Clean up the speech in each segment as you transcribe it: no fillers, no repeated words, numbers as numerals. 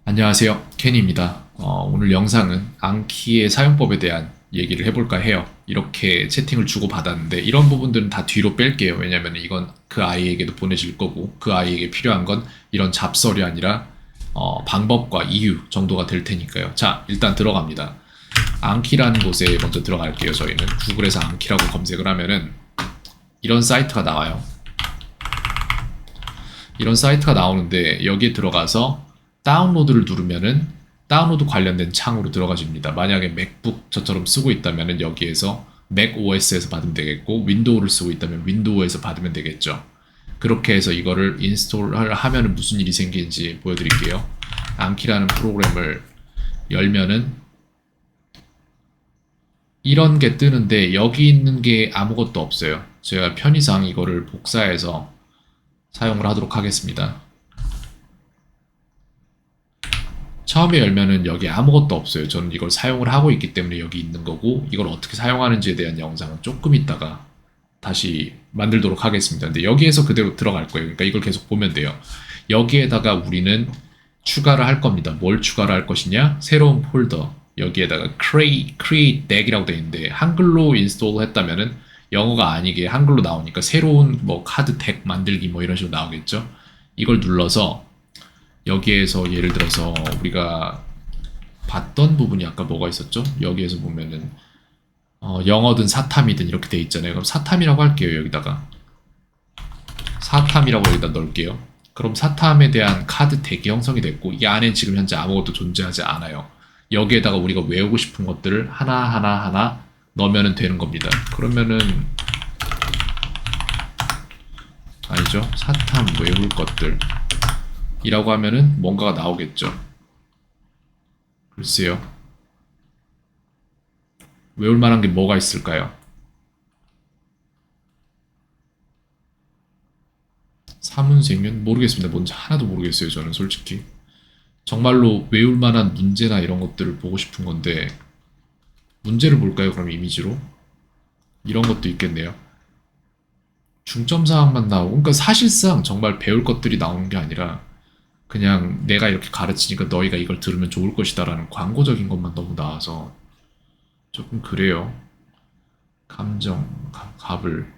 안녕하세요. 케니입니다. 오늘 영상은 앙키의 사용법에 대한 얘기를 해볼까 해요. 이렇게 채팅을 주고받았는데 이런 부분들은 다 뒤로 뺄게요. 왜냐면 이건 그 아이에게도 보내질 거고 그 아이에게 필요한 건 이런 잡설이 아니라 방법과 이유 정도가 될 테니까요. 자, 일단 들어갑니다. 앙키라는 곳에 먼저 들어갈게요. 저희는 구글에서 앙키라고 검색을 하면은 이런 사이트가 나와요. 이런 사이트가 나오는데 여기에 들어가서 다운로드를 누르면은 다운로드 관련된 창으로 들어가집니다. 만약에 맥북 저처럼 쓰고 있다면은 여기에서 맥 OS에서 받으면 되겠고 윈도우를 쓰고 있다면 윈도우에서 받으면 되겠죠. 그렇게 해서 이거를 인스톨을 하면은 무슨 일이 생기는지 보여드릴게요. 앙키라는 프로그램을 열면은 이런 게 뜨는데 여기 있는 게 아무것도 없어요. 제가 편의상 이거를 복사해서 사용을 하도록 하겠습니다. 처음에 열면은 여기 아무것도 없어요. 저는 이걸 사용을 하고 있기 때문에 여기 있는 거고 이걸 어떻게 사용하는지에 대한 영상은 조금 있다가 다시 만들도록 하겠습니다. 근데 여기에서 그대로 들어갈 거예요. 그러니까 이걸 계속 보면 돼요. 여기에다가 우리는 추가를 할 겁니다. 뭘 추가를 할 것이냐? 새로운 폴더 여기에다가 create deck이라고 되어 있는데 한글로 인스톨 했다면은 영어가 아니게 한글로 나오니까 새로운 뭐 카드 덱 만들기 뭐 이런 식으로 나오겠죠. 이걸 눌러서 여기에서 예를 들어서 우리가 봤던 부분이 아까 뭐가 있었죠? 여기에서 보면은 영어든 사탐이든 이렇게 돼 있잖아요. 그럼 사탐이라고 할게요. 여기다가 사탐이라고 여기다 넣을게요. 그럼 사탐에 대한 카드 덱이 형성이 됐고 이 안에 지금 현재 아무것도 존재하지 않아요. 여기에다가 우리가 외우고 싶은 것들을 하나 넣으면 되는 겁니다. 그러면은 아니죠. 사탐 외울 것들 이라고 하면은 뭔가가 나오겠죠. 글쎄요. 외울 만한 게 뭐가 있을까요? 사문생윤? 모르겠습니다. 뭔지 하나도 모르겠어요. 저는 솔직히. 정말로 외울 만한 문제나 이런 것들을 보고 싶은 건데 문제를 볼까요? 그럼 이미지로? 이런 것도 있겠네요. 중점 사항만 나오고 그러니까 사실상 정말 배울 것들이 나오는 게 아니라 그냥 내가 이렇게 가르치니까 너희가 이걸 들으면 좋을 것이다 라는 광고적인 것만 너무 나와서 조금 그래요. 감정, 갑을,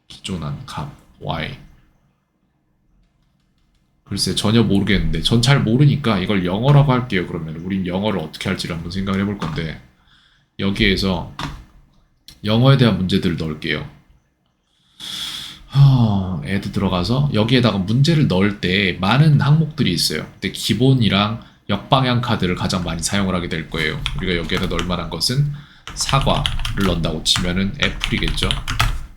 기존한 갑, Y. 글쎄 전혀 모르겠는데 전 잘 모르니까 이걸 영어라고 할게요. 그러면 우린 영어를 어떻게 할지를 한번 생각을 해볼 건데 여기에서 영어에 대한 문제들을 넣을게요. 애드 들어가서 여기에다가 문제를 넣을 때 많은 항목들이 있어요. 근데 기본이랑 역방향 카드를 가장 많이 사용을 하게 될 거예요. 우리가 여기에다 넣을 만한 것은 사과를 넣는다고 치면은 애플이겠죠.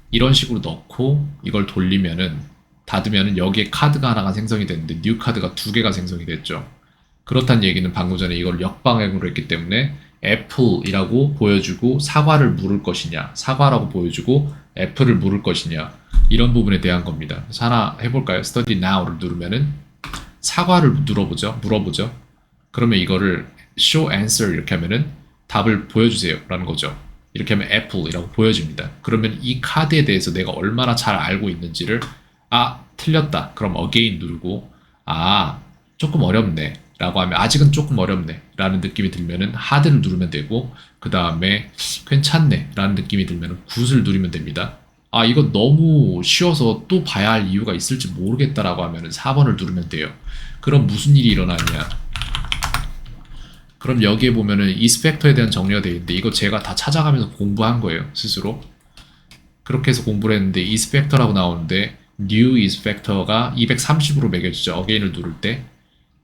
이런 식으로 넣고 이걸 돌리면은 닫으면은 여기에 카드가 하나가 생성이 됐는데 뉴 카드가 두 개가 생성이 됐죠. 그렇다는 얘기는 방금 전에 이걸 역방향으로 했기 때문에 애플이라고 보여주고 사과를 물을 것이냐 사과라고 보여주고 애플을 물을 것이냐 이런 부분에 대한 겁니다. 그래서 하나 해볼까요? Study Now를 누르면은 사과를 물어보죠. 그러면 이거를 Show Answer 이렇게 하면은 답을 보여주세요 라는 거죠. 이렇게 하면 Apple이라고 보여집니다. 그러면 이 카드에 대해서 내가 얼마나 잘 알고 있는지를 틀렸다. 그럼 Again 누르고 조금 어렵네 라고 하면 아직은 조금 어렵네 라는 느낌이 들면은 Hard를 누르면 되고 그 다음에 괜찮네 라는 느낌이 들면은 Good을 누르면 됩니다. 이거 너무 쉬워서 또 봐야 할 이유가 있을지 모르겠다라고 하면은 4번을 누르면 돼요. 그럼 무슨 일이 일어나냐? 그럼 여기에 보면은 이스펙터에 대한 정리가 되어 있는데 이거 제가 다 찾아가면서 공부한 거예요, 스스로. 그렇게 해서 공부를 했는데 이스펙터라고 나오는데 new 이스펙터가 230으로 매겨지죠. 어게인을 누를 때.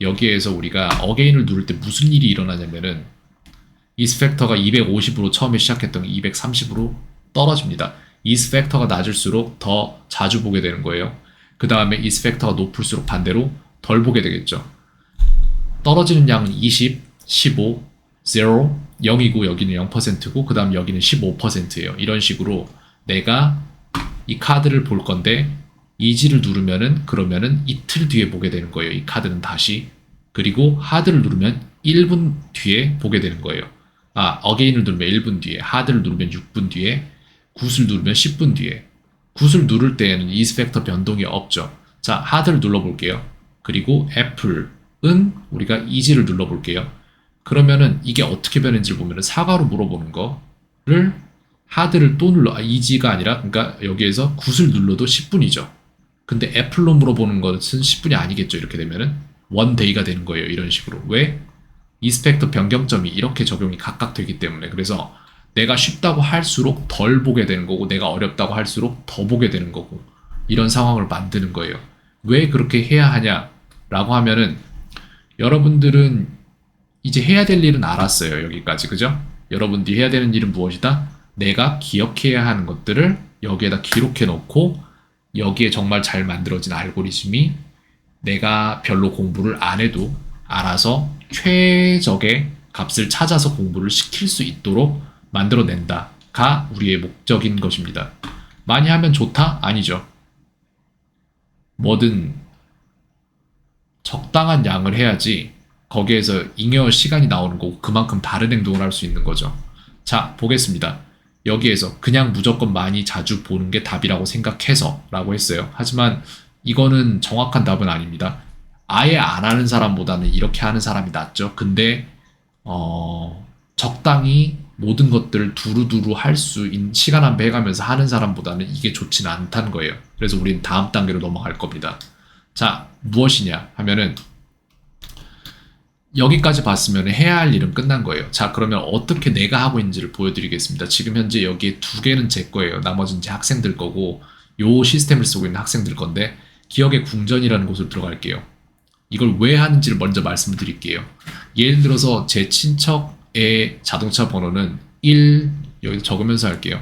여기에서 우리가 어게인을 누를 때 무슨 일이 일어나냐면은 이스펙터가 250으로 처음에 시작했던 게 230으로 떨어집니다. 이스펙터가 낮을수록 더 자주 보게 되는 거예요. 그 다음에 이스펙터가 높을수록 반대로 덜 보게 되겠죠. 떨어지는 양은 20, 15, 0, 0이고 여기는 0%고 그 다음 여기는 15%예요. 이런 식으로 내가 이 카드를 볼 건데 이지를 누르면은 그러면은 이틀 뒤에 보게 되는 거예요. 이 카드는 다시. 그리고 하드를 누르면 1분 뒤에 보게 되는 거예요. 어게인을 누르면 1분 뒤에, 하드를 누르면 6분 뒤에, 굿을 누르면 10분 뒤에. 굿을 누를 때에는 이스펙터 변동이 없죠. 자, 하드를 눌러볼게요. 그리고 애플은 우리가 easy를 눌러볼게요. 그러면은 이게 어떻게 변했는지를 보면은 사과로 물어보는 거를 hard를 또 눌러, easy가 아니라, 그러니까 여기에서 굿을 눌러도 10분이죠. 근데 애플로 물어보는 것은 10분이 아니겠죠. 이렇게 되면은 one day가 되는 거예요. 이런 식으로. 왜? 이스펙터 변경점이 이렇게 적용이 각각 되기 때문에. 그래서 내가 쉽다고 할수록 덜 보게 되는 거고, 내가 어렵다고 할수록 더 보게 되는 거고, 이런 상황을 만드는 거예요. 왜 그렇게 해야 하냐라고 하면은, 여러분들은 이제 해야 될 일은 알았어요. 여기까지. 그죠? 여러분들이 해야 되는 일은 무엇이다? 내가 기억해야 하는 것들을 여기에다 기록해 놓고, 여기에 정말 잘 만들어진 알고리즘이 내가 별로 공부를 안 해도 알아서 최적의 값을 찾아서 공부를 시킬 수 있도록 만들어낸다가 우리의 목적인 것입니다. 많이 하면 좋다? 아니죠. 뭐든 적당한 양을 해야지 거기에서 잉여 시간이 나오는 거고 그만큼 다른 행동을 할 수 있는 거죠. 자, 보겠습니다. 여기에서 그냥 무조건 많이 자주 보는 게 답이라고 생각해서 라고 했어요. 하지만 이거는 정확한 답은 아닙니다. 아예 안 하는 사람보다는 이렇게 하는 사람이 낫죠. 근데 적당히 모든 것들을 두루두루 할 수 있는 시간 안배해가면서 하는 사람보다는 이게 좋지는 않다는 거예요. 그래서 우린 다음 단계로 넘어갈 겁니다. 자, 무엇이냐 하면은 여기까지 봤으면 해야 할 일은 끝난 거예요. 자, 그러면 어떻게 내가 하고 있는지를 보여드리겠습니다. 지금 현재 여기에 2개는 제 거예요. 나머지는 제 학생들 거고 요 시스템을 쓰고 있는 학생들 건데 기억의 궁전이라는 곳으로 들어갈게요. 이걸 왜 하는지를 먼저 말씀을 드릴게요. 예를 들어서 제 친척의 자동차 번호는 1, 여기 적으면서 할게요.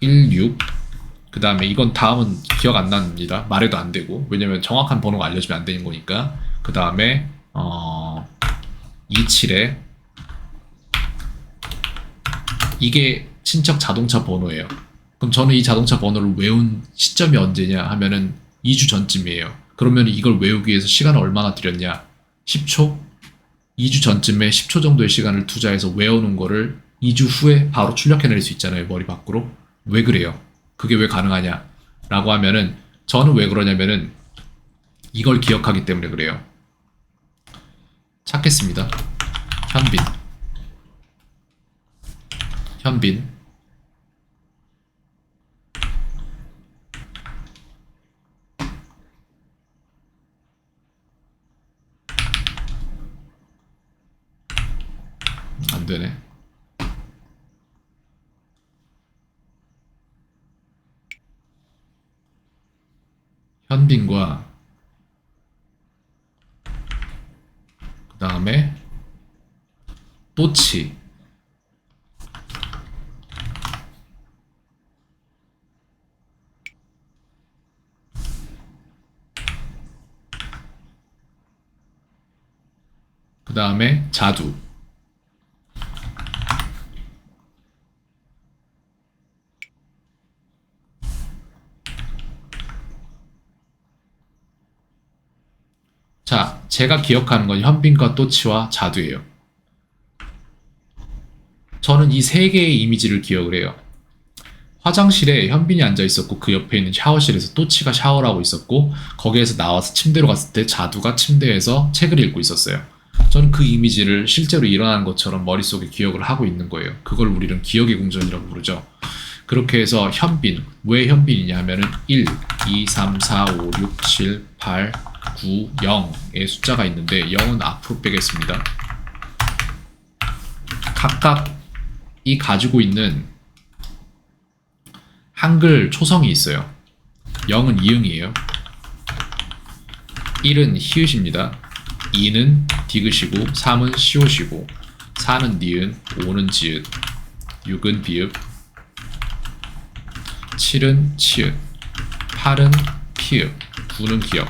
16, 그 다음에 이건 다음은 기억 안 납니다. 말해도 안 되고, 왜냐면 정확한 번호가 알려주면 안 되는 거니까. 그 다음에 27에 이게 친척 자동차 번호예요. 그럼 저는 이 자동차 번호를 외운 시점이 언제냐 하면은 2주 전쯤이에요. 그러면 이걸 외우기 위해서 시간을 얼마나 들였냐? 10초? 2주 전쯤에 10초 정도의 시간을 투자해서 외워놓은 거를 2주 후에 바로 출력해낼 수 있잖아요. 머리 밖으로. 왜 그래요? 그게 왜 가능하냐? 라고 하면은 저는 왜 그러냐면은 이걸 기억하기 때문에 그래요. 찾겠습니다. 현빈 안 되네. 현빈과 그 다음에 또치 그 다음에 자두 자, 제가 기억하는 건 현빈과 또치와 자두예요. 저는 이 세 개의 이미지를 기억을 해요. 화장실에 현빈이 앉아 있었고 그 옆에 있는 샤워실에서 또치가 샤워를 하고 있었고 거기에서 나와서 침대로 갔을 때 자두가 침대에서 책을 읽고 있었어요. 저는 그 이미지를 실제로 일어난 것처럼 머릿속에 기억을 하고 있는 거예요. 그걸 우리는 기억의 궁전이라고 부르죠. 그렇게 해서 현빈, 왜 현빈이냐 하면은 1, 2, 3, 4, 5, 6, 7, 8, 9, 0의 숫자가 있는데 0은 앞으로 빼겠습니다. 각각이 가지고 있는 한글 초성이 있어요. 0은 이응이에요. 1은 히읗입니다. 2는 디귿이고 3은 시옷이고 4는 니은, 5는 지읒, 6은 비읍, 7은 치읓, 8은 피읍, 9는 기역.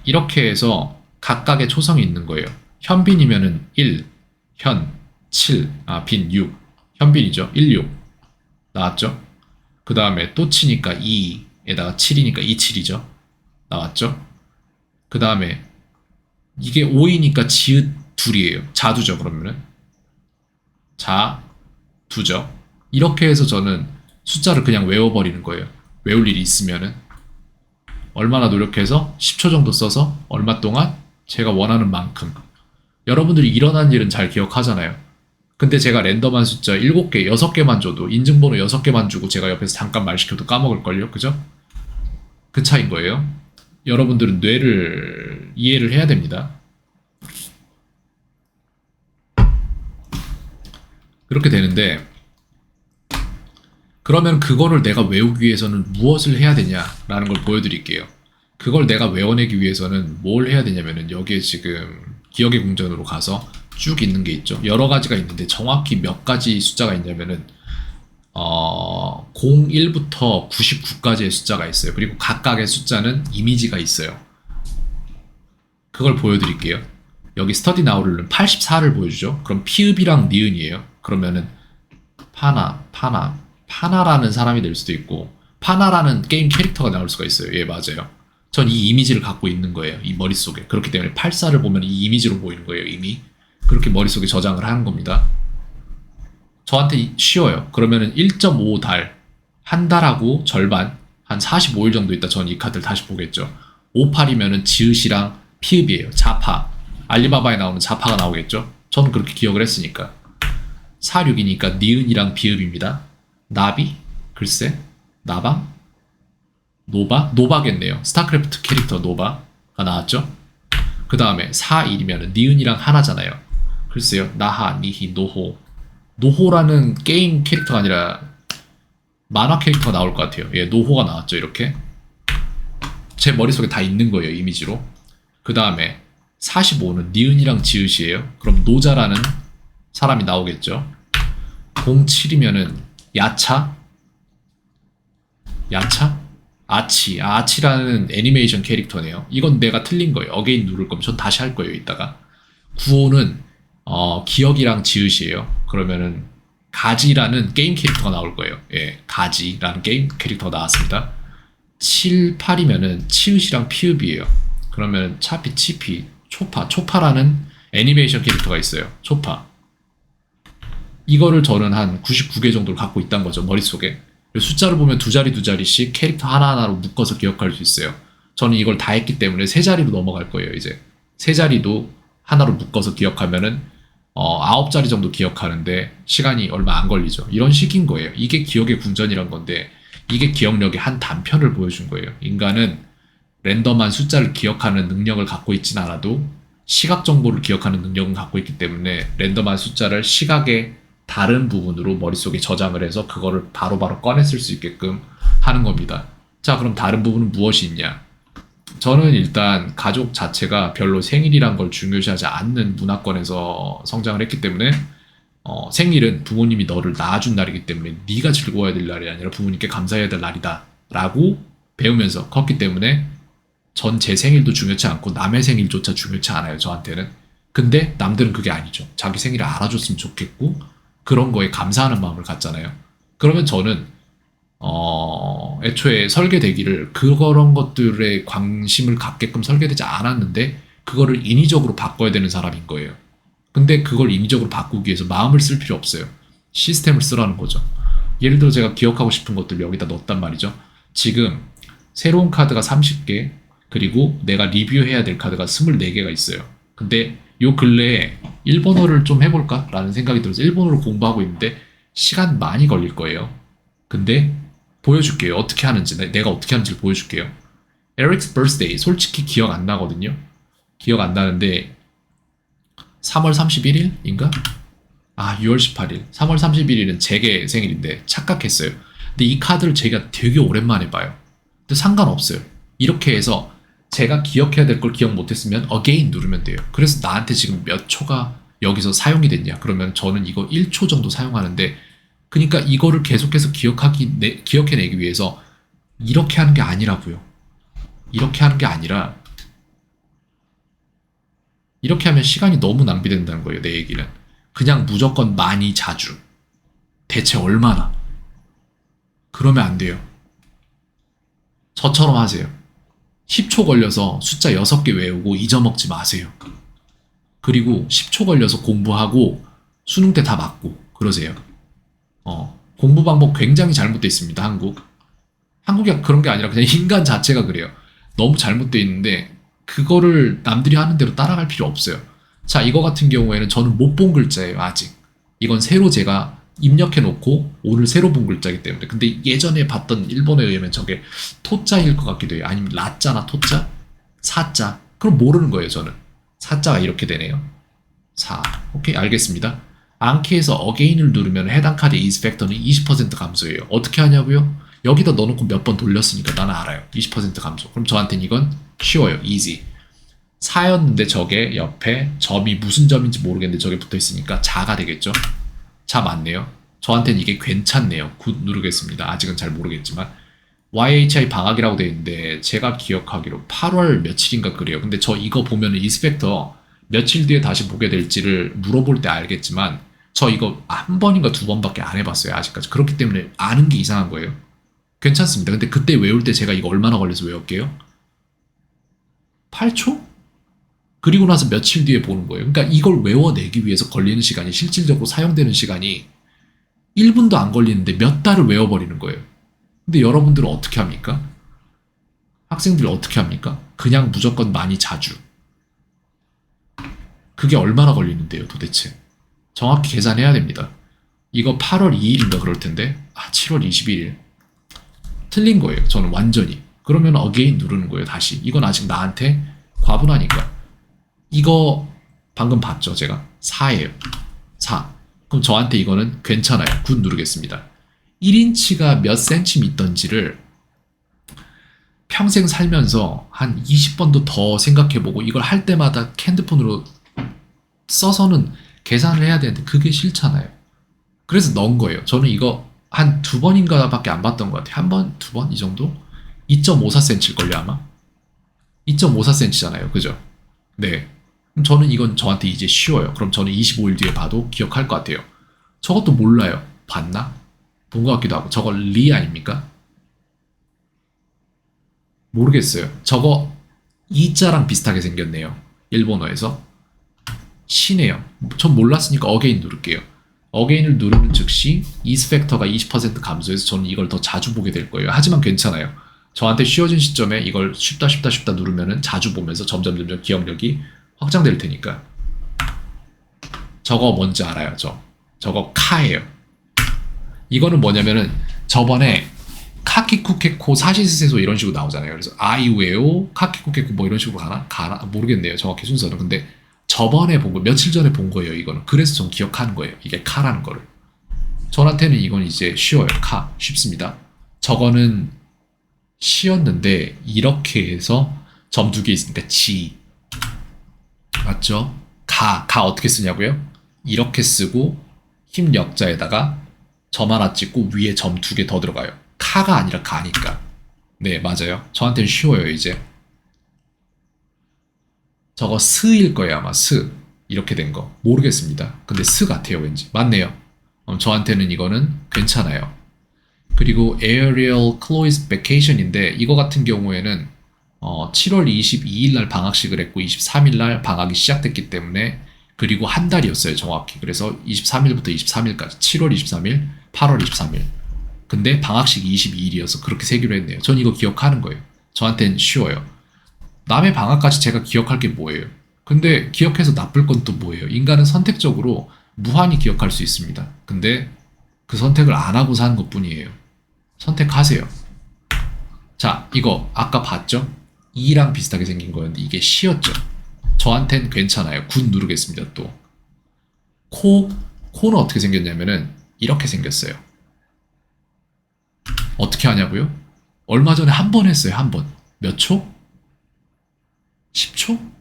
이렇게 해서 각각의 초성이 있는 거예요. 현빈이면은 1, 현, 7, 빈 6. 현빈이죠. 16. 나왔죠? 그 다음에 또 치니까 2에다가 7이니까 27이죠. 나왔죠? 그 다음에 이게 5이니까 지읒 둘이에요. 자두죠, 그러면은. 자두죠. 이렇게 해서 저는 숫자를 그냥 외워버리는 거예요. 외울 일이 있으면은. 얼마나 노력해서 10초 정도 써서 얼마 동안 제가 원하는 만큼. 여러분들이 일어난 일은 잘 기억하잖아요. 근데 제가 랜덤한 숫자 7개, 6개만 줘도 인증번호 6개만 주고 제가 옆에서 잠깐 말 시켜도 까먹을걸요? 그죠? 그 차이인 거예요. 여러분들은 뇌를 이해를 해야 됩니다. 그렇게 되는데 그러면 그거를 내가 외우기 위해서는 무엇을 해야 되냐라는 걸 보여드릴게요. 그걸 내가 외워내기 위해서는 뭘 해야 되냐면은 여기에 지금 기억의 궁전으로 가서 쭉 있는 게 있죠. 여러 가지가 있는데 정확히 몇 가지 숫자가 있냐면은 01부터 99까지의 숫자가 있어요. 그리고 각각의 숫자는 이미지가 있어요. 그걸 보여드릴게요. 여기 스터디 나우를 누르면 84를 보여주죠. 그럼 피읍이랑 니은이에요. 그러면은 파나라는 사람이 될 수도 있고 파나라는 게임 캐릭터가 나올 수가 있어요. 예, 맞아요. 전 이 이미지를 갖고 있는 거예요. 이 머릿속에. 그렇기 때문에 84를 보면 이 이미지로 보이는 거예요. 이미. 그렇게 머릿속에 저장을 하는 겁니다. 저한테 쉬워요. 그러면은 1.5달, 한 달하고 절반, 한 45일 정도 있다 전 이 카드를 다시 보겠죠. 58이면은 지읒이랑 피읍이에요. 자파. 알리바바에 나오는 자파가 나오겠죠. 저는 그렇게 기억을 했으니까. 46이니까 니은이랑 비읍입니다. 나비? 글쎄? 나방? 노바? 노바겠네요. 스타크래프트 캐릭터 노바가 나왔죠. 그 다음에 41이면 니은이랑 하나잖아요. 글쎄요. 나하, 니히, 노호. 노호라는 게임 캐릭터가 아니라 만화 캐릭터가 나올 것 같아요. 예, 노호가 나왔죠. 이렇게. 제 머릿속에 다 있는 거예요. 이미지로. 그 다음에 45는 니은이랑 지읒이에요. 그럼 노자라는 사람이 나오겠죠. 07이면은 야차? 야차? 아치. 아치라는 애니메이션 캐릭터네요. 이건 내가 틀린 거예요. 어게인 누를 거면 전 다시 할 거예요. 이따가. 95는 기억이랑 지읒이에요. 그러면은 가지라는 게임 캐릭터가 나올 거예요. 예, 가지라는 게임 캐릭터가 나왔습니다. 7, 8이면은 치읓이랑 피읍이에요. 그러면 차피, 치피, 초파라는 애니메이션 캐릭터가 있어요. 초파. 이거를 저는 한 99개 정도를 갖고 있다는 거죠. 머릿속에. 숫자를 보면 두 자리씩 캐릭터 하나하나로 묶어서 기억할 수 있어요. 저는 이걸 다 했기 때문에 세 자리로 넘어갈 거예요. 이제 세 자리도 하나로 묶어서 기억하면은 9자리 정도 기억하는데 시간이 얼마 안 걸리죠. 이런 식인 거예요. 이게 기억의 궁전이란 건데 이게 기억력의 한 단편을 보여준 거예요. 인간은 랜덤한 숫자를 기억하는 능력을 갖고 있진 않아도 시각 정보를 기억하는 능력은 갖고 있기 때문에 랜덤한 숫자를 시각의 다른 부분으로 머릿속에 저장을 해서 그거를 바로바로 꺼내 쓸 수 있게끔 하는 겁니다. 자, 그럼 다른 부분은 무엇이 있냐? 저는 일단 가족 자체가 별로 생일이란 걸 중요시하지 않는 문화권에서 성장을 했기 때문에 생일은 부모님이 너를 낳아준 날이기 때문에 네가 즐거워야 될 날이 아니라 부모님께 감사해야 될 날이다 라고 배우면서 컸기 때문에 전 제 생일도 중요치 않고 남의 생일조차 중요치 않아요. 저한테는. 근데 남들은 그게 아니죠. 자기 생일을 알아줬으면 좋겠고 그런 거에 감사하는 마음을 갖잖아요. 그러면 저는 애초에 설계되기를 그런 것들에 관심을 갖게끔 설계되지 않았는데 그거를 인위적으로 바꿔야 되는 사람인 거예요. 근데 그걸 인위적으로 바꾸기 위해서 마음을 쓸 필요 없어요. 시스템을 쓰라는 거죠. 예를 들어 제가 기억하고 싶은 것들 여기다 넣었단 말이죠. 지금 새로운 카드가 30개 그리고 내가 리뷰해야 될 카드가 24개가 있어요. 근데 요 근래에 일본어를 좀 해볼까? 라는 생각이 들어서 일본어를 공부하고 있는데 시간 많이 걸릴 거예요. 근데 보여줄게요. 어떻게 하는지. 내가 어떻게 하는지를 보여줄게요. Eric's birthday. 솔직히 기억 안 나거든요. 기억 안 나는데 3월 31일인가? 6월 18일. 3월 31일은 제게 생일인데 착각했어요. 근데 이 카드를 제가 되게 오랜만에 봐요. 근데 상관없어요. 이렇게 해서 제가 기억해야 될 걸 기억 못했으면 again 누르면 돼요. 그래서 나한테 지금 몇 초가 여기서 사용이 됐냐? 그러면 저는 이거 1초 정도 사용하는데 그러니까 이거를 계속해서 기억해내기 위해서 이렇게 하는 게 아니라고요. 이렇게 하는 게 아니라 이렇게 하면 시간이 너무 낭비된다는 거예요. 내 얘기는. 그냥 무조건 많이 자주. 대체 얼마나? 그러면 안 돼요. 저처럼 하세요. 10초 걸려서 숫자 6개 외우고 잊어먹지 마세요. 그리고 10초 걸려서 공부하고 수능 때 다 맞고 그러세요. 공부 방법 굉장히 잘못되어 있습니다. 한국이 그런 게 아니라 그냥 인간 자체가 그래요. 너무 잘못되어 있는데 그거를 남들이 하는 대로 따라갈 필요 없어요. 자, 이거 같은 경우에는 저는 못 본 글자예요, 아직. 이건 새로 제가 입력해 놓고 오늘 새로 본 글자이기 때문에. 근데 예전에 봤던 일본어에 의하면 저게 토자일 것 같기도 해요. 아니면 라자나 토자? 사자. 그럼 모르는 거예요, 저는. 사자가 이렇게 되네요. 4. 오케이, 알겠습니다. 앙키에서 again을 누르면 해당 카드의 is 팩터는 20% 감소해요. 어떻게 하냐고요? 여기다 넣어놓고 몇 번 돌렸으니까 나는 알아요. 20% 감소. 그럼 저한테는 이건 쉬워요. easy. 4였는데 저게 옆에 점이 무슨 점인지 모르겠는데 저게 붙어있으니까 자가 되겠죠? 자 맞네요. 저한테는 이게 괜찮네요. 굿 누르겠습니다. 아직은 잘 모르겠지만 YHI 방학이라고 되어 있는데 제가 기억하기로 8월 며칠인가 그래요. 근데 저 이거 보면은 이스펙터 며칠 뒤에 다시 보게 될지를 물어볼 때 알겠지만 저 이거 한 번인가 두 번밖에 안 해봤어요. 아직까지. 그렇기 때문에 아는 게 이상한 거예요. 괜찮습니다. 근데 그때 외울 때 제가 이거 얼마나 걸려서 외웠게요? 8초? 그리고 나서 며칠 뒤에 보는 거예요. 그러니까 이걸 외워내기 위해서 걸리는 시간이 실질적으로 사용되는 시간이 1분도 안 걸리는데 몇 달을 외워버리는 거예요. 근데 여러분들은 어떻게 합니까? 학생들이 어떻게 합니까? 그냥 무조건 많이 자주. 그게 얼마나 걸리는데요, 도대체? 정확히 계산해야 됩니다. 이거 8월 2일인가 그럴 텐데, 7월 21일. 틀린 거예요, 저는 완전히. 그러면 again 누르는 거예요, 다시. 이건 아직 나한테 과분하니까. 이거 방금 봤죠, 제가? 4예요. 4. 그럼 저한테 이거는 괜찮아요. 굿 누르겠습니다. 1인치가 몇 센티미터인지를 평생 살면서 한 20번도 더 생각해보고 이걸 할 때마다 핸드폰으로 써서는 계산을 해야 되는데 그게 싫잖아요. 그래서 넣은 거예요. 저는 이거 한 두 번인가 밖에 안 봤던 것 같아요. 한 번, 두 번? 이 정도? 2.54cm일걸요, 아마? 2.54cm잖아요. 그죠? 네. 그럼 저는 이건 저한테 이제 쉬워요. 그럼 저는 25일 뒤에 봐도 기억할 것 같아요. 저것도 몰라요. 봤나? 본 것 같기도 하고. 저거 리 아닙니까? 모르겠어요. 저거 이자랑 비슷하게 생겼네요. 일본어에서. 시네요. 전 몰랐으니까 again 누를게요. again을 누르는 즉시 is 팩터가 20% 감소해서 저는 이걸 더 자주 보게 될 거예요. 하지만 괜찮아요. 저한테 쉬워진 시점에 이걸 쉽다 누르면은 자주 보면서 점점 기억력이 확장될 테니까. 저거 뭔지 알아요, 저거 카예요. 이거는 뭐냐면은 저번에 카키쿠케코 사시스세소 이런 식으로 나오잖아요. 그래서 아이웨오 카키쿠케코 뭐 이런 식으로 가나 모르겠네요. 정확히 순서는. 근데 저번에 본 거, 며칠 전에 본 거예요, 이거는. 그래서 전 기억하는 거예요. 이게 카라는 거를. 저한테는 이건 이제 쉬워요. 카. 쉽습니다. 저거는 시였는데 이렇게 해서 점 두 개 있으니까 지. 맞죠? 가 어떻게 쓰냐고요? 이렇게 쓰고 힘 역자에다가 점 하나 찍고 위에 점 두 개 더 들어가요. 카가 아니라 가니까. 네, 맞아요. 저한테는 쉬워요, 이제. 저거 스일 거예요, 아마. 스. 이렇게 된 거. 모르겠습니다. 근데 스 같아요, 왠지. 맞네요. 저한테는 이거는 괜찮아요. 그리고 Aerial Cloise Vacation인데 이거 같은 경우에는 7월 22일 날 방학식을 했고 23일 날 방학이 시작됐기 때문에 그리고 한 달이었어요, 정확히. 그래서 23일부터 23일까지 7월 23일, 8월 23일. 근데 방학식이 22일이어서 그렇게 세기로 했네요. 전 이거 기억하는 거예요. 저한테는 쉬워요. 남의 방학까지 제가 기억할 게 뭐예요? 근데 기억해서 나쁠 건 또 뭐예요? 인간은 선택적으로 무한히 기억할 수 있습니다. 근데 그 선택을 안 하고 사는 것 뿐이에요. 선택하세요. 자, 이거 아까 봤죠? 이랑 비슷하게 생긴 거였는데 이게 시였죠. 저한텐 괜찮아요. 굿 누르겠습니다. 또 코는 어떻게 생겼냐면은 이렇게 생겼어요. 어떻게 하냐고요? 얼마 전에 한 번 했어요. 한 번. 몇 초? 10초?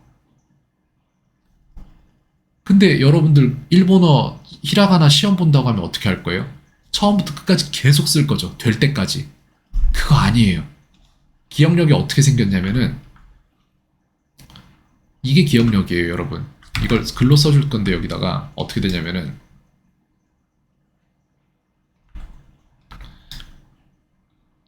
근데 여러분들 일본어 히라가나 시험 본다고 하면 어떻게 할 거예요? 처음부터 끝까지 계속 쓸 거죠. 될 때까지. 그거 아니에요. 기억력이 어떻게 생겼냐면은 이게 기억력이에요, 여러분. 이걸 글로 써줄 건데 여기다가 어떻게 되냐면은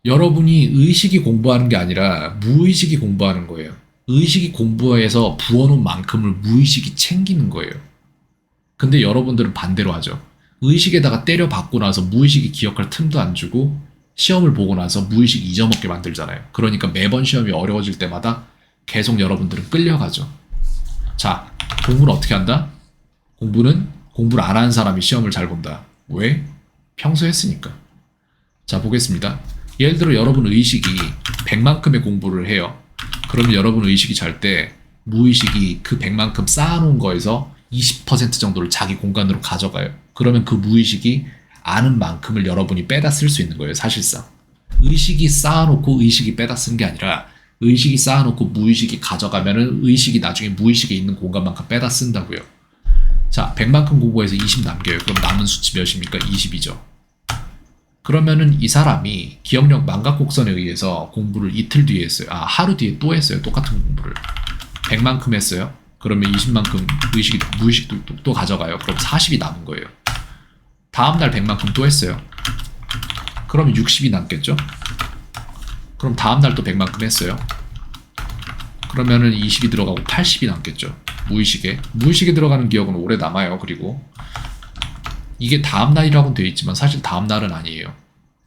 여러분이 의식이 공부하는 게 아니라 무의식이 공부하는 거예요. 의식이 공부해서 부어놓은 만큼을 무의식이 챙기는 거예요. 근데 여러분들은 반대로 하죠. 의식에다가 때려박고 나서 무의식이 기억할 틈도 안 주고 시험을 보고 나서 무의식 잊어먹게 만들잖아요. 그러니까 매번 시험이 어려워질 때마다 계속 여러분들은 끌려가죠. 자, 공부는 어떻게 한다? 공부를 안 하는 사람이 시험을 잘 본다. 왜? 평소 했으니까. 자, 보겠습니다. 예를 들어 여러분 의식이 100만큼의 공부를 해요. 그러면 여러분 의식이 잘 때 무의식이 그 100만큼 쌓아놓은 거에서 20% 정도를 자기 공간으로 가져가요. 그러면 그 무의식이 아는 만큼을 여러분이 빼다 쓸 수 있는 거예요, 사실상. 의식이 쌓아놓고 의식이 빼다 쓴 게 아니라 의식이 쌓아놓고 무의식이 가져가면은 의식이 나중에 무의식에 있는 공간만큼 빼다 쓴다고요. 자, 100만큼 공부해서 20 남겨요. 그럼 남은 수치 몇입니까? 20이죠. 그러면은 이 사람이 기억력 망각곡선에 의해서 공부를 이틀 뒤에 했어요. 하루 뒤에 또 했어요. 똑같은 공부를. 100만큼 했어요. 그러면 20만큼 무의식도 또 가져가요. 그럼 40이 남은 거예요. 다음날 100만큼 또 했어요. 그러면 60이 남겠죠? 그럼 다음날 또 100만큼 했어요. 그러면은 20이 들어가고 80이 남겠죠. 무의식에 들어가는 기억은 오래 남아요. 그리고 이게 다음날이라고는 되어 있지만 사실 다음날은 아니에요.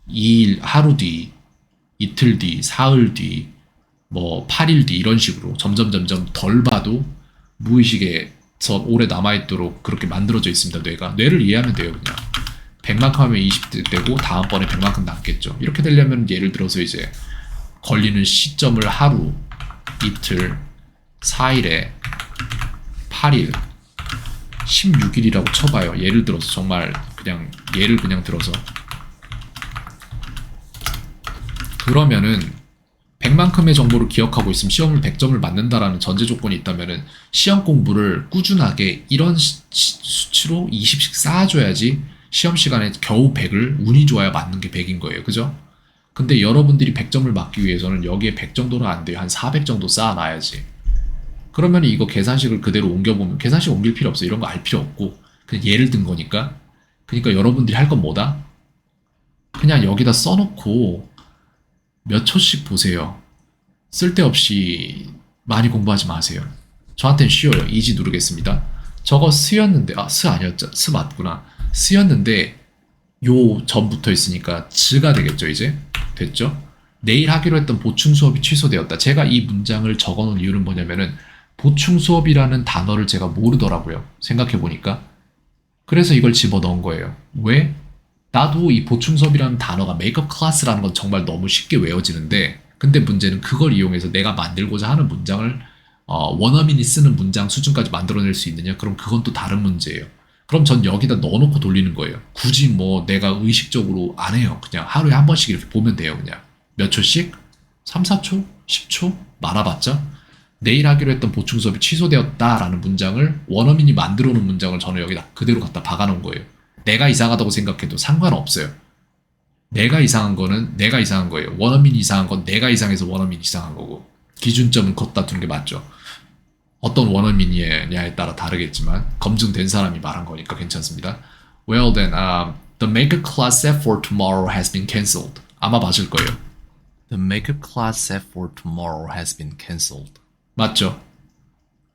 2일, 하루 뒤, 이틀 뒤, 사흘 뒤, 뭐 8일 뒤 이런 식으로 점점 덜 봐도 무의식에서 오래 남아있도록 그렇게 만들어져 있습니다. 뇌를 이해하면 돼요. 그냥 100만큼 하면 20 되고 다음번에 100만큼 남겠죠. 이렇게 되려면 예를 들어서 이제 걸리는 시점을 하루, 이틀, 4일에 8일, 16일이라고 쳐봐요. 예를 들어서 정말 그냥 예를 그냥 들어서 그러면은 100만큼의 정보를 기억하고 있으면 시험을 100점을 맞는다라는 전제 조건이 있다면은 시험 공부를 꾸준하게 이런 수치로 20씩 쌓아줘야지 시험 시간에 겨우 100을 운이 좋아야 맞는 게 100인 거예요. 그죠? 근데 여러분들이 100점을 맞기 위해서는 여기에 100 정도는 안 돼요. 한 400 정도 쌓아놔야지. 그러면 이거 계산식을 그대로 옮겨보면 계산식 옮길 필요 없어요. 이런 거 알 필요 없고 그냥 예를 든 거니까. 그러니까 여러분들이 할 건 뭐다? 그냥 여기다 써놓고 몇 초씩 보세요. 쓸데없이 많이 공부하지 마세요. 저한테는 쉬워요. 이지 누르겠습니다. 저거 스였는데 스 아니었죠? 스 맞구나. 스였는데 요 점 붙어 있으니까 즈가 되겠죠. 이제 됐죠? 내일 하기로 했던 보충 수업이 취소되었다. 제가 이 문장을 적어놓은 이유는 뭐냐면은 보충 수업이라는 단어를 제가 모르더라고요. 생각해보니까. 그래서 이걸 집어넣은 거예요. 왜? 나도 이 보충 수업이라는 단어가 메이크업 클래스라는 건 정말 너무 쉽게 외워지는데 근데 문제는 그걸 이용해서 내가 만들고자 하는 문장을 원어민이 쓰는 문장 수준까지 만들어낼 수 있느냐? 그럼 그건 또 다른 문제예요. 그럼 전 여기다 넣어놓고 돌리는 거예요. 굳이 뭐 내가 의식적으로 안 해요. 그냥 하루에 한 번씩 이렇게 보면 돼요. 그냥 몇 초씩? 3, 4초? 10초? 말아봤자? 내일 하기로 했던 보충 수업이 취소되었다라는 문장을 원어민이 만들어 놓은 문장을 저는 여기다 그대로 갖다 박아놓은 거예요. 내가 이상하다고 생각해도 상관없어요. 내가 이상한 거는 내가 이상한 거예요. 원어민이 이상한 건 내가 이상해서 원어민이 이상한 거고 기준점은 걷다 두는 게 맞죠. 어떤 원어민이냐에 따라 다르겠지만 검증된 사람이 말한 거니까 괜찮습니다. Well then, the makeup class set for tomorrow has been cancelled. 아마 맞을 거예요. The makeup class set for tomorrow has been cancelled. 맞죠?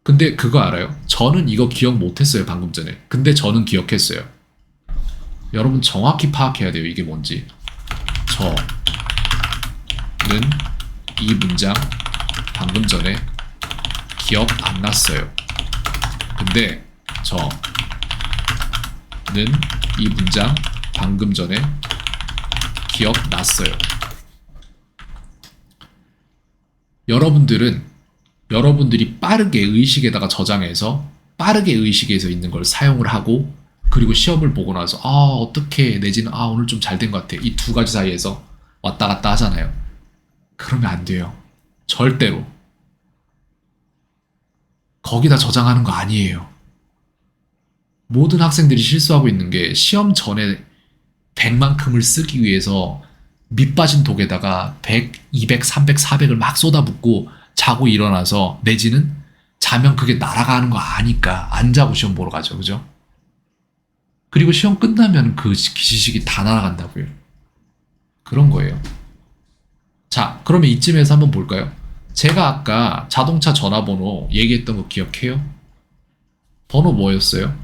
근데 그거 알아요? 저는 이거 기억 못했어요. 방금 전에. 근데 저는 기억했어요. 여러분 정확히 파악해야 돼요. 이게 뭔지. 저는 이 문장 방금 전에 기억 안 났어요. 근데 저는 이 문장 방금 전에 기억 났어요. 여러분들이 빠르게 의식에다가 저장해서 빠르게 의식에서 있는 걸 사용을 하고 그리고 시험을 보고 나서 어떻게 내지는 오늘 좀 잘 된 것 같아. 이 두 가지 사이에서 왔다 갔다 하잖아요. 그러면 안 돼요. 절대로. 거기다 저장하는 거 아니에요. 모든 학생들이 실수하고 있는 게 시험 전에 100만큼을 쓰기 위해서 밑 빠진 독에다가 100, 200, 300, 400을 막 쏟아붓고 자고 일어나서 내지는 자면 그게 날아가는 거 아니까 안 자고 시험 보러 가죠. 그죠? 그리고 시험 끝나면 그 지식이 다 날아간다고요. 그런 거예요. 자, 그러면 이쯤에서 한번 볼까요? 제가 아까 자동차 전화번호 얘기했던 거 기억해요? 번호 뭐였어요?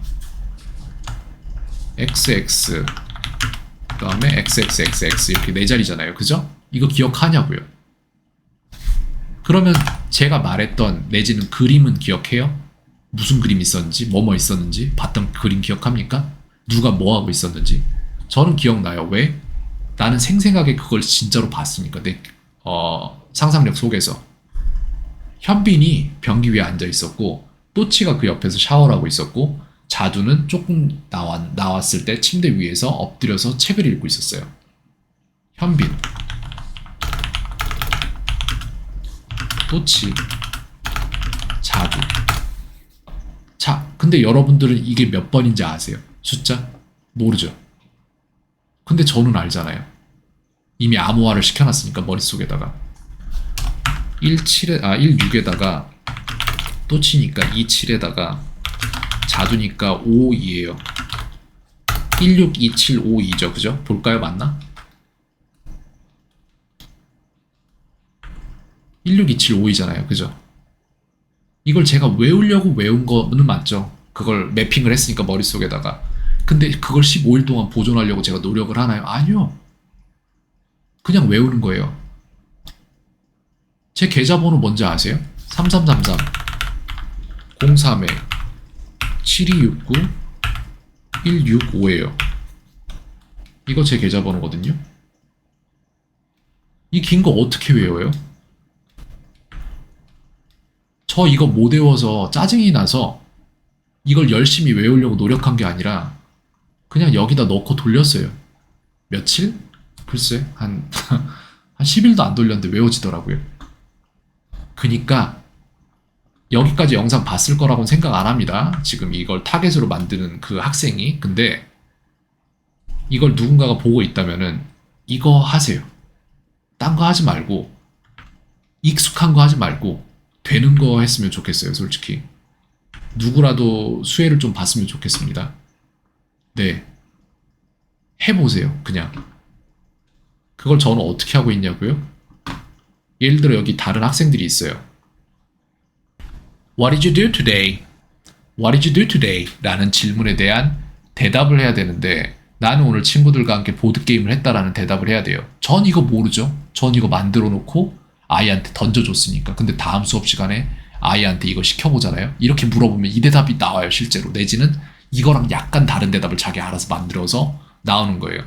XX 그 다음에 xxxx 이렇게 네 자리잖아요. 그죠? 이거 기억하냐고요. 그러면 제가 말했던 내지는 그림은 기억해요? 무슨 그림 있었는지, 뭐뭐 있었는지, 봤던 그림 기억합니까? 누가 뭐 하고 있었는지. 저는 기억나요. 왜? 나는 생생하게 그걸 진짜로 봤으니까. 내 상상력 속에서. 현빈이 변기 위에 앉아 있었고, 또치가 그 옆에서 샤워를 하고 있었고, 자두는 조금 나왔을 때 침대 위에서 엎드려서 책을 읽고 있었어요. 현빈, 또치, 자두. 자, 근데 여러분들은 이게 몇 번인지 아세요? 숫자? 모르죠. 근데 저는 알잖아요. 이미 암호화를 시켜놨으니까 머릿속에다가 16에다가 또치니까 27에다가 자두니까 52예요. 162752죠. 그죠? 볼까요? 맞나? 162752잖아요. 그죠? 이걸 제가 외우려고 외운 거는 맞죠. 그걸 매핑을 했으니까 머릿속에다가. 근데 그걸 15일 동안 보존하려고 제가 노력을 하나요? 아니요. 그냥 외우는 거예요. 제 계좌번호 뭔지 아세요? 3333 03에 7269 165예요. 이거 제 계좌번호거든요. 이 긴 거 어떻게 외워요? 저 이거 못 외워서 짜증이 나서 이걸 열심히 외우려고 노력한 게 아니라 그냥 여기다 넣고 돌렸어요. 며칠? 글쎄 한 10일도 안 돌렸는데 외워지더라고요. 그니까 여기까지 영상 봤을 거라고는 생각 안 합니다. 지금 이걸 타겟으로 만드는 그 학생이. 근데 이걸 누군가가 보고 있다면은 이거 하세요. 딴 거 하지 말고 익숙한 거 하지 말고 되는 거 했으면 좋겠어요. 솔직히 누구라도 수혜를 좀 봤으면 좋겠습니다. 네, 해보세요. 그냥 그걸 저는 어떻게 하고 있냐고요? 예를 들어 여기 다른 학생들이 있어요. What did you do today? What did you do today? 라는 질문에 대한 대답을 해야 되는데 나는 오늘 친구들과 함께 보드게임을 했다라는 대답을 해야 돼요. 전 이거 모르죠. 전 이거 만들어 놓고 아이한테 던져줬으니까. 근데 다음 수업 시간에 아이한테 이거 시켜보잖아요. 이렇게 물어보면 이 대답이 나와요. 실제로. 내지는 이거랑 약간 다른 대답을 자기 알아서 만들어서 나오는 거예요.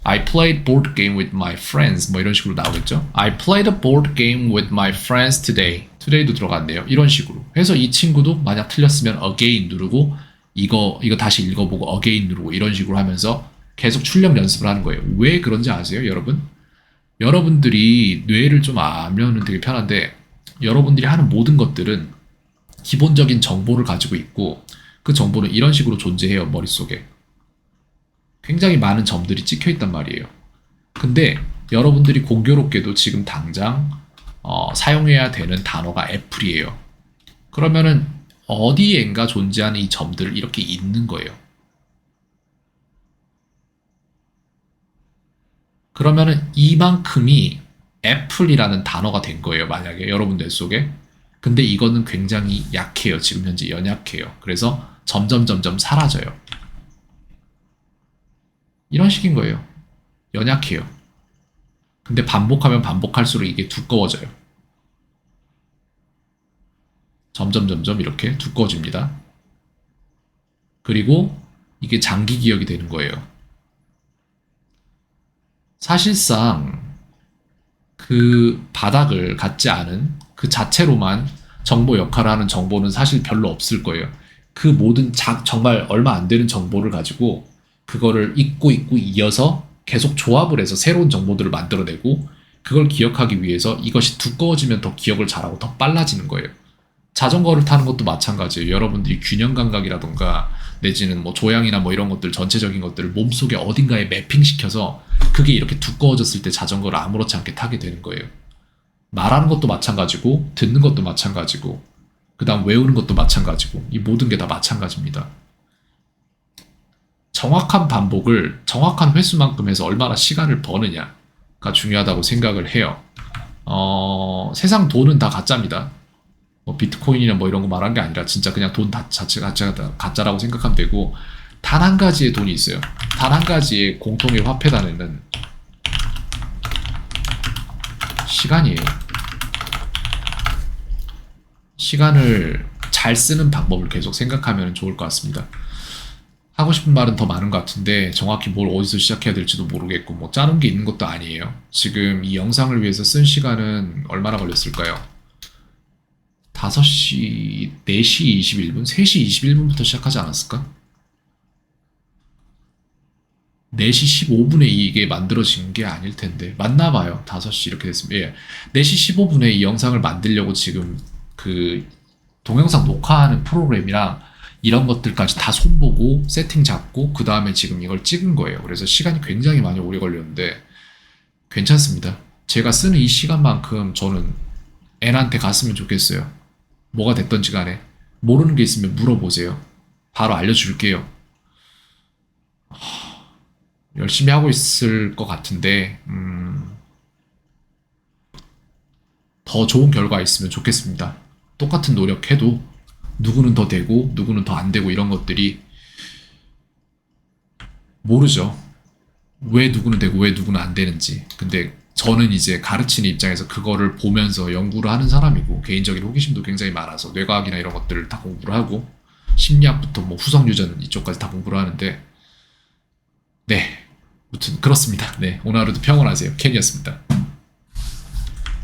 I played board game with my friends. 뭐 이런 식으로 나오겠죠. I played a board game with my friends today. today도 들어갔네요. 이런 식으로. 해서 이 친구도 만약 틀렸으면 again 누르고 이거 다시 읽어보고 again 누르고 이런 식으로 하면서 계속 출력 연습을 하는 거예요. 왜 그런지 아세요, 여러분? 여러분들이 뇌를 좀 알면 되게 편한데 여러분들이 하는 모든 것들은 기본적인 정보를 가지고 있고 그 정보는 이런 식으로 존재해요, 머릿속에. 굉장히 많은 점들이 찍혀 있단 말이에요. 근데 여러분들이 공교롭게도 지금 당장 사용해야 되는 단어가 애플이에요. 그러면은 어디엔가 존재하는 이 점들을 이렇게 읽는 거예요. 그러면은 이만큼이 애플이라는 단어가 된 거예요. 만약에 여러분 뇌 속에. 근데 이거는 굉장히 약해요. 지금 현재 연약해요. 그래서 점점 사라져요. 이런 식인 거예요. 연약해요. 근데 반복하면 반복할수록 이게 두꺼워져요. 점점 이렇게 두꺼워집니다. 그리고 이게 장기 기억이 되는 거예요. 사실상 그 바닥을 갖지 않은 그 자체로만 정보 역할을 하는 정보는 사실 별로 없을 거예요. 그 모든 정말 얼마 안 되는 정보를 가지고 그거를 잊고 이어서 계속 조합을 해서 새로운 정보들을 만들어내고 그걸 기억하기 위해서 이것이 두꺼워지면 더 기억을 잘하고 더 빨라지는 거예요. 자전거를 타는 것도 마찬가지예요. 여러분들이 균형 감각이라던가 내지는 뭐 조향이나 뭐 이런 것들 전체적인 것들을 몸속에 어딘가에 매핑시켜서 그게 이렇게 두꺼워졌을 때 자전거를 아무렇지 않게 타게 되는 거예요. 말하는 것도 마찬가지고 듣는 것도 마찬가지고 그 다음 외우는 것도 마찬가지고 이 모든 게 다 마찬가지입니다. 정확한 반복을 정확한 횟수만큼 해서 얼마나 시간을 버느냐가 중요하다고 생각을 해요. 세상 돈은 다 가짜입니다. 뭐 비트코인이나 뭐 이런 거 말한 게 아니라 진짜 그냥 돈 자체가 가짜라고 생각하면 되고 단 한 가지의 돈이 있어요. 단 한 가지의 공통의 화폐단에는 시간이에요. 시간을 잘 쓰는 방법을 계속 생각하면 좋을 것 같습니다. 하고 싶은 말은 더 많은 것 같은데 정확히 뭘 어디서 시작해야 될지도 모르겠고 뭐 짜는 게 있는 것도 아니에요. 지금 이 영상을 위해서 쓴 시간은 얼마나 걸렸을까요? 5시, 4시 21분? 3시 21분부터 시작하지 않았을까? 4시 15분에 이게 만들어진 게 아닐 텐데 맞나 봐요. 5시 이렇게 됐습니다. 예. 4시 15분에 이 영상을 만들려고 지금 그 동영상 녹화하는 프로그램이랑 이런 것들까지 다 손보고 세팅 잡고 그 다음에 지금 이걸 찍은 거예요. 그래서 시간이 굉장히 많이 오래 걸렸는데 괜찮습니다. 제가 쓰는 이 시간만큼 저는 N한테 갔으면 좋겠어요. 뭐가 됐던지 간에 모르는 게 있으면 물어보세요. 바로 알려줄게요. 열심히 하고 있을 것 같은데 더 좋은 결과 있으면 좋겠습니다. 똑같은 노력해도 누구는 더 되고 누구는 더 안 되고 이런 것들이 모르죠. 왜 누구는 되고 왜 누구는 안 되는지. 근데 저는 이제 가르치는 입장에서 그거를 보면서 연구를 하는 사람이고 개인적인 호기심도 굉장히 많아서 뇌과학이나 이런 것들을 다 공부를 하고 심리학부터 뭐 후성유전 이쪽까지 다 공부를 하는데 네, 아무튼 그렇습니다. 네, 오늘 하루도 평온하세요. 켄이었습니다.